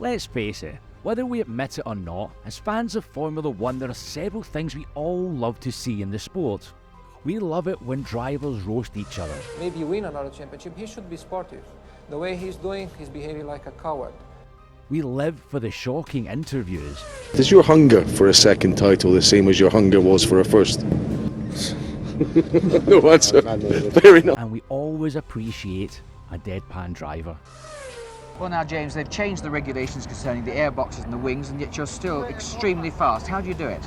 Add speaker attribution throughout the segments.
Speaker 1: Let's face it, whether we admit it or not, as fans of Formula 1 there are several things we all love to see in the sport. We love it when drivers roast each other.
Speaker 2: Maybe win another championship, he should be sportive. The way he's doing, he's behaving like a coward.
Speaker 1: We live for the shocking interviews.
Speaker 3: Is your hunger for a second title the same as your hunger was for a first? No answer. Fair enough.
Speaker 1: And we always appreciate a deadpan driver.
Speaker 4: Well now, James, they've changed the regulations concerning the airboxes and the wings, and yet you're still extremely fast. How do you do it?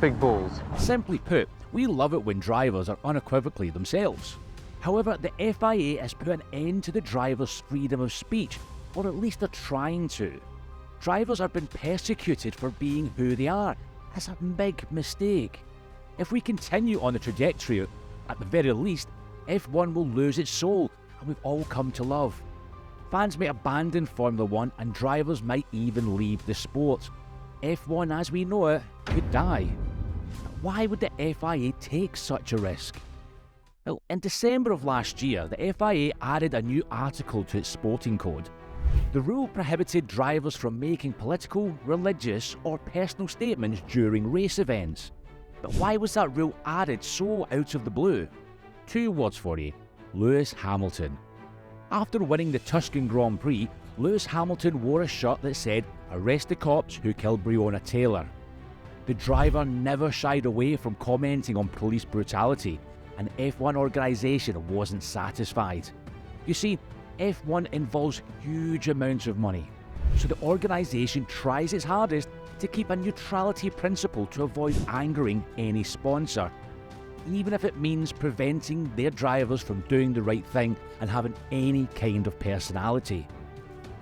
Speaker 5: Big balls.
Speaker 1: Simply put, we love it when drivers are unequivocally themselves. However, the FIA has put an end to the drivers' freedom of speech, or at least they're trying to. Drivers have been persecuted for being who they are. That's a big mistake. If we continue on the trajectory, at the very least, F1 will lose its soul, and we've all come to love. Fans may abandon Formula 1 and drivers might even leave the sport. F1 as we know it could die. Why would the FIA take such a risk? Well, in December of last year, the FIA added a new article to its sporting code. The rule prohibited drivers from making political, religious or personal statements during race events. But why was that rule added so out of the blue? Two words for you: Lewis Hamilton. After winning the Tuscan Grand Prix, Lewis Hamilton wore a shirt that said, "Arrest the cops who killed Breonna Taylor." The driver never shied away from commenting on police brutality, and the F1 organisation wasn't satisfied. You see, F1 involves huge amounts of money, so the organisation tries its hardest to keep a neutrality principle to avoid angering any sponsor, even if it means preventing their drivers from doing the right thing and having any kind of personality.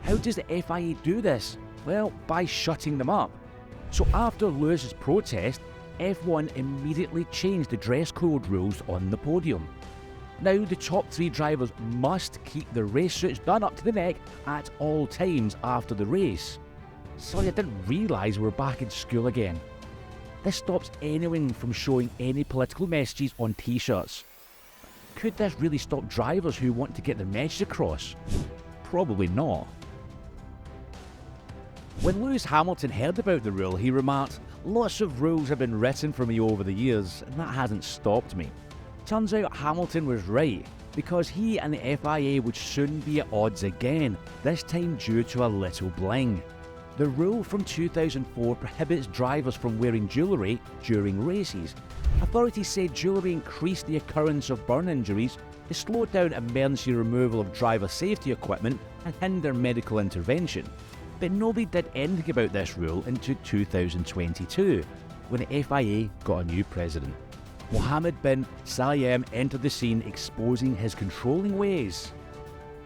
Speaker 1: How does the FIA do this? Well, by shutting them up. So after Lewis's protest, F1 immediately changed the dress code rules on the podium. Now the top 3 drivers must keep their race suits done up to the neck at all times after the race. Sorry, I didn't realise we're back in school again. This stops anyone from showing any political messages on t-shirts. Could this really stop drivers who want to get their message across? Probably not. When Lewis Hamilton heard about the rule, he remarked, "Lots of rules have been written for me over the years, and that hasn't stopped me." Turns out Hamilton was right, because he and the FIA would soon be at odds again, this time due to a little bling. The rule from 2004 prohibits drivers from wearing jewellery during races. Authorities say jewellery increased the occurrence of burn injuries, it slowed down emergency removal of driver safety equipment and hindered medical intervention. But nobody did anything about this rule until 2022, when the FIA got a new president. Mohammed bin Sulayem entered the scene, exposing his controlling ways.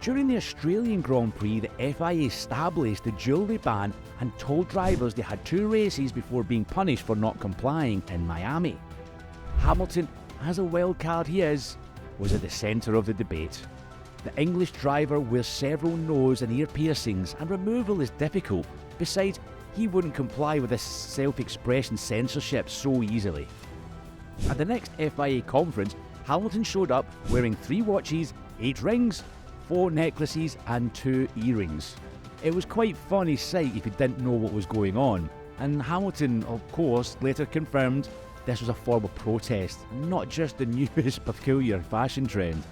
Speaker 1: During the Australian Grand Prix, the FIA established the jewellery ban and told drivers they had 2 races before being punished for not complying in Miami. Hamilton, as a wild card he is, was at the centre of the debate. The English driver wears several nose and ear piercings and removal is difficult. Besides, he wouldn't comply with this self-expression censorship so easily. At the next FIA conference, Hamilton showed up wearing 3 watches, 8 rings, 4 necklaces and 2 earrings. It was quite a funny sight if you didn't know what was going on, and Hamilton, of course, later confirmed this was a form of protest, not just the newest peculiar fashion trend.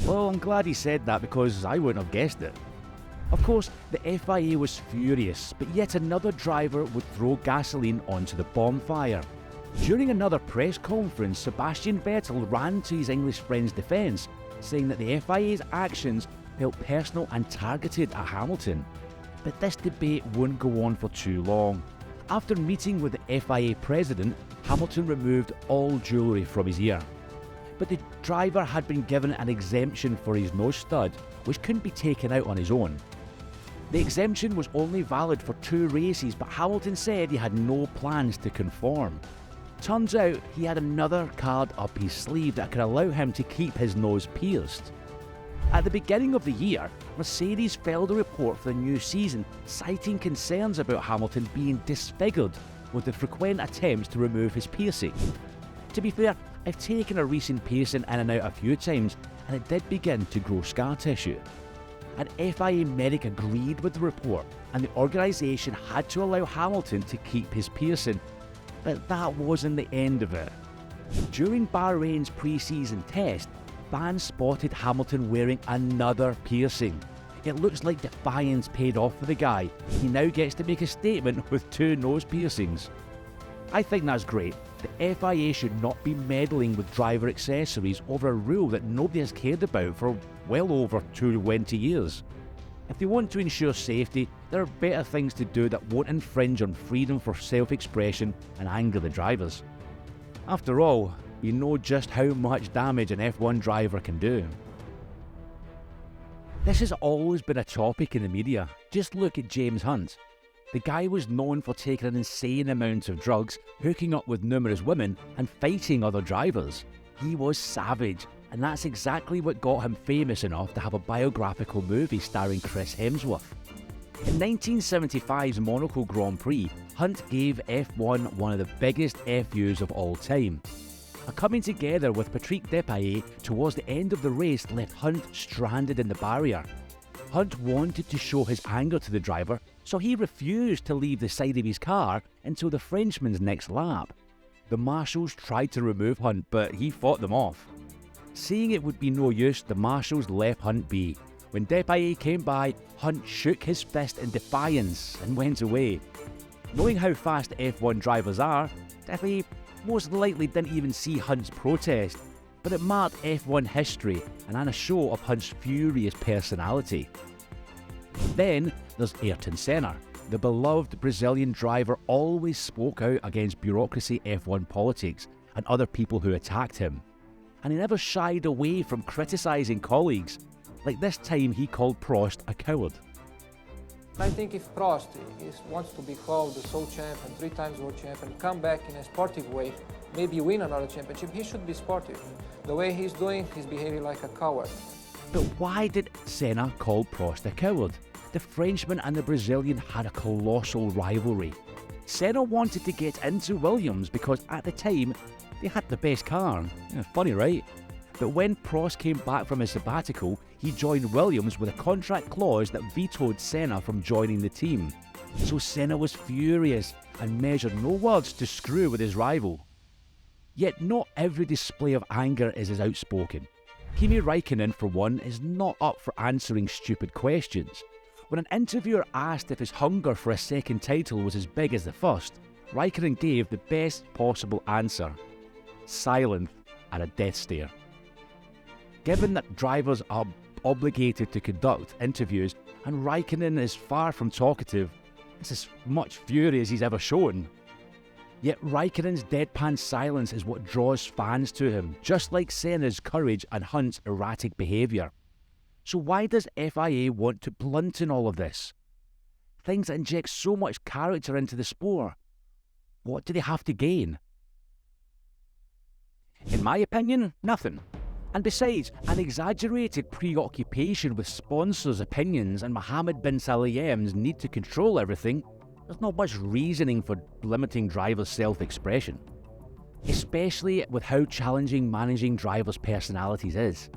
Speaker 1: Well, I'm glad he said that because I wouldn't have guessed it. Of course, the FIA was furious, but yet another driver would throw gasoline onto the bonfire. During another press conference, Sebastian Vettel ran to his English friend's defence, saying that the FIA's actions felt personal and targeted at Hamilton. But this debate wouldn't go on for too long. After meeting with the FIA president, Hamilton removed all jewellery from his ear. But the driver had been given an exemption for his nose stud, which couldn't be taken out on his own. The exemption was only valid for 2 races, but Hamilton said he had no plans to conform. Turns out he had another card up his sleeve that could allow him to keep his nose pierced. At the beginning of the year, Mercedes filed a report for the new season, citing concerns about Hamilton being disfigured with the frequent attempts to remove his piercing. To be fair, I've taken a recent piercing in and out a few times, and it did begin to grow scar tissue. An FIA medic agreed with the report, and the organisation had to allow Hamilton to keep his piercing. But that wasn't the end of it. During Bahrain's pre-season test, fans spotted Hamilton wearing another piercing. It looks like defiance paid off for the guy. He now gets to make a statement with 2 nose piercings. I think that's great. The FIA should not be meddling with driver accessories over a rule that nobody has cared about for well over 20 years. If they want to ensure safety, there are better things to do that won't infringe on freedom for self-expression and anger the drivers. After all, we know just how much damage an F1 driver can do. This has always been a topic in the media. Just look at James Hunt. The guy was known for taking an insane amount of drugs, hooking up with numerous women, and fighting other drivers. He was savage, and that's exactly what got him famous enough to have a biographical movie starring Chris Hemsworth. In 1975's Monaco Grand Prix, Hunt gave F1 one of the biggest FUs of all time. A coming together with Patrick Depailler towards the end of the race left Hunt stranded in the barrier. Hunt wanted to show his anger to the driver, so he refused to leave the side of his car until the Frenchman's next lap. The marshals tried to remove Hunt, but he fought them off. Seeing it would be no use, the marshals left Hunt be. When Depailler came by, Hunt shook his fist in defiance and went away. Knowing how fast F1 drivers are, Depailler most likely didn't even see Hunt's protest, but it marked F1 history and a show of Hunt's furious personality. Then there's Ayrton Senna. The beloved Brazilian driver always spoke out against bureaucracy F1 politics and other people who attacked him. And he never shied away from criticising colleagues. Like this time he called Prost a coward.
Speaker 2: I think if Prost wants to be called the sole champion, 3 times world champion, come back in a sportive way, maybe win another championship, he should be sportive. The way he's doing, he's behaving like a coward.
Speaker 1: But why did Senna call Prost a coward? The Frenchman and the Brazilian had a colossal rivalry. Senna wanted to get into Williams because at the time they had the best car. Yeah, funny, right? But when Prost came back from his sabbatical, he joined Williams with a contract clause that vetoed Senna from joining the team. So Senna was furious and measured no words to screw with his rival. Yet not every display of anger is as outspoken. Kimi Räikkönen, for one, is not up for answering stupid questions. When an interviewer asked if his hunger for a second title was as big as the first, Räikkönen gave the best possible answer: silence and a death stare. Given that drivers are obligated to conduct interviews and Räikkönen is far from talkative, it's as much fury as he's ever shown. Yet Räikkönen's deadpan silence is what draws fans to him, just like Senna's courage and Hunt's erratic behaviour. So why does FIA want to blunten all of this? Things that inject so much character into the sport. What do they have to gain? In my opinion, nothing. And besides, an exaggerated preoccupation with sponsors' opinions and Mohammed bin Sulayem's need to control everything, there's not much reasoning for limiting drivers' self-expression. Especially with how challenging managing drivers' personalities is.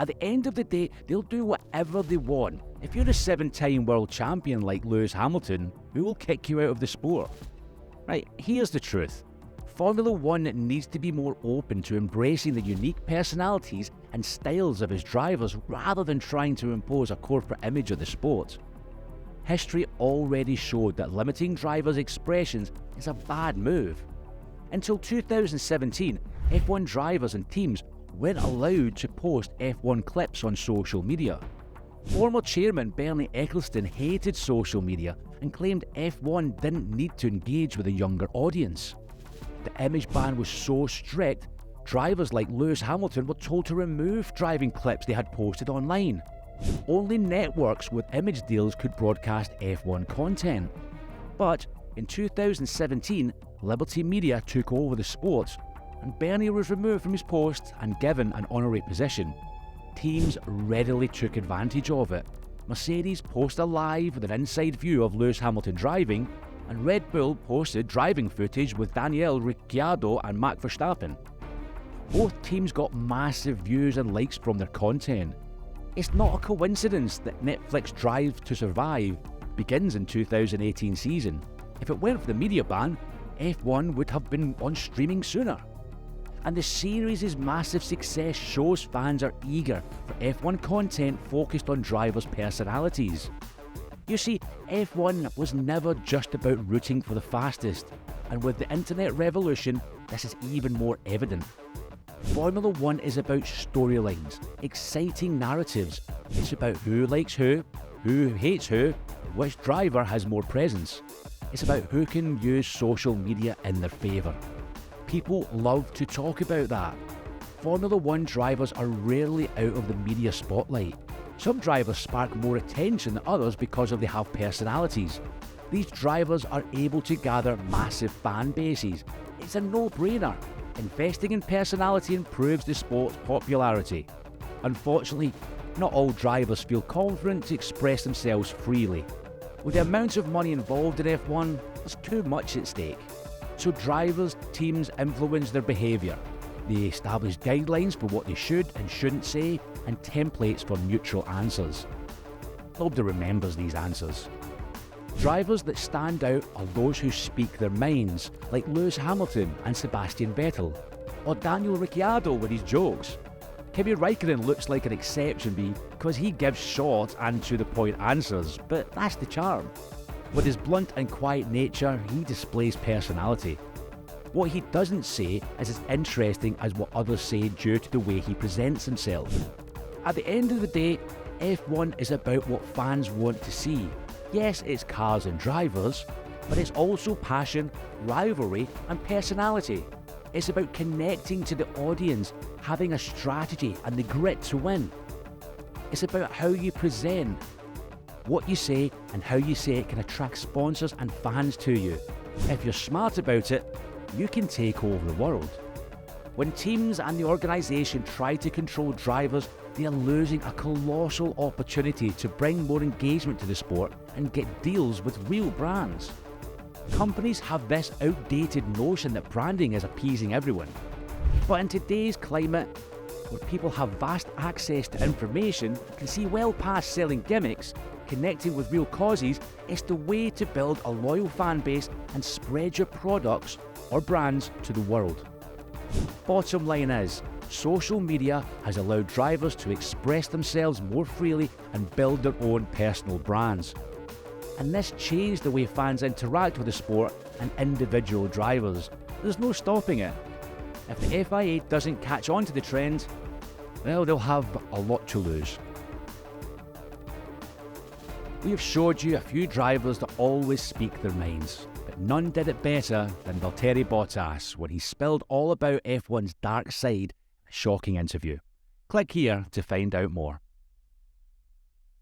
Speaker 1: At the end of the day, they'll do whatever they want. If you're a 7-time world champion like Lewis Hamilton, who will kick you out of the sport? Right, here's the truth. Formula One needs to be more open to embracing the unique personalities and styles of its drivers rather than trying to impose a corporate image of the sport. History already showed that limiting drivers' expressions is a bad move. Until 2017, F1 drivers and teams weren't allowed to post F1 clips on social media. Former chairman Bernie Ecclestone hated social media and claimed F1 didn't need to engage with a younger audience. The image ban was so strict, drivers like Lewis Hamilton were told to remove driving clips they had posted online. Only networks with image deals could broadcast F1 content. But in 2017, Liberty Media took over the sport, and Bernie was removed from his post and given an honorary position. Teams readily took advantage of it. Mercedes posted a live with an inside view of Lewis Hamilton driving, and Red Bull posted driving footage with Daniel Ricciardo and Max Verstappen. Both teams got massive views and likes from their content. It's not a coincidence that Netflix Drive to Survive begins in 2018 season. If it weren't for the media ban, F1 would have been on streaming sooner. And the series' massive success shows fans are eager for F1 content focused on drivers' personalities. You see, F1 was never just about rooting for the fastest, and with the internet revolution, this is even more evident. Formula One is about storylines, exciting narratives. It's about who likes who hates who, which driver has more presence. It's about who can use social media in their favour. People love to talk about that. Formula One drivers are rarely out of the media spotlight. Some drivers spark more attention than others because they have personalities. These drivers are able to gather massive fan bases. It's a no-brainer. Investing in personality improves the sport's popularity. Unfortunately, not all drivers feel confident to express themselves freely. With the amount of money involved in F1, there's too much at stake. So drivers, teams influence their behaviour. They establish guidelines for what they should and shouldn't say, and templates for neutral answers. Nobody remembers these answers. Drivers that stand out are those who speak their minds, like Lewis Hamilton and Sebastian Vettel, or Daniel Ricciardo with his jokes. Kimi Räikkönen looks like an exception because he gives short and to-the-point answers, but that's the charm. With his blunt and quiet nature, he displays personality. What he doesn't say is as interesting as what others say due to the way he presents himself. At the end of the day, F1 is about what fans want to see. Yes, it's cars and drivers, but it's also passion, rivalry, and personality. It's about connecting to the audience, having a strategy and the grit to win. It's about how you present. What you say and how you say it can attract sponsors and fans to you. If you're smart about it, you can take over the world. When teams and the organisation try to control drivers, they are losing a colossal opportunity to bring more engagement to the sport and get deals with real brands. Companies have this outdated notion that branding is appeasing everyone. But in today's climate, where people have vast access to information, can see well past selling gimmicks, connecting with real causes, it's the way to build a loyal fan base and spread your products or brands to the world. Bottom line is, social media has allowed drivers to express themselves more freely and build their own personal brands. And this changed the way fans interact with the sport and individual drivers. There's no stopping it. If the FIA doesn't catch on to the trend, well, they'll have a lot to lose. We have showed you a few drivers that always speak their minds, but none did it better than Valtteri Bottas when he spilled all about F1's dark side in a shocking interview. Click here to find out more.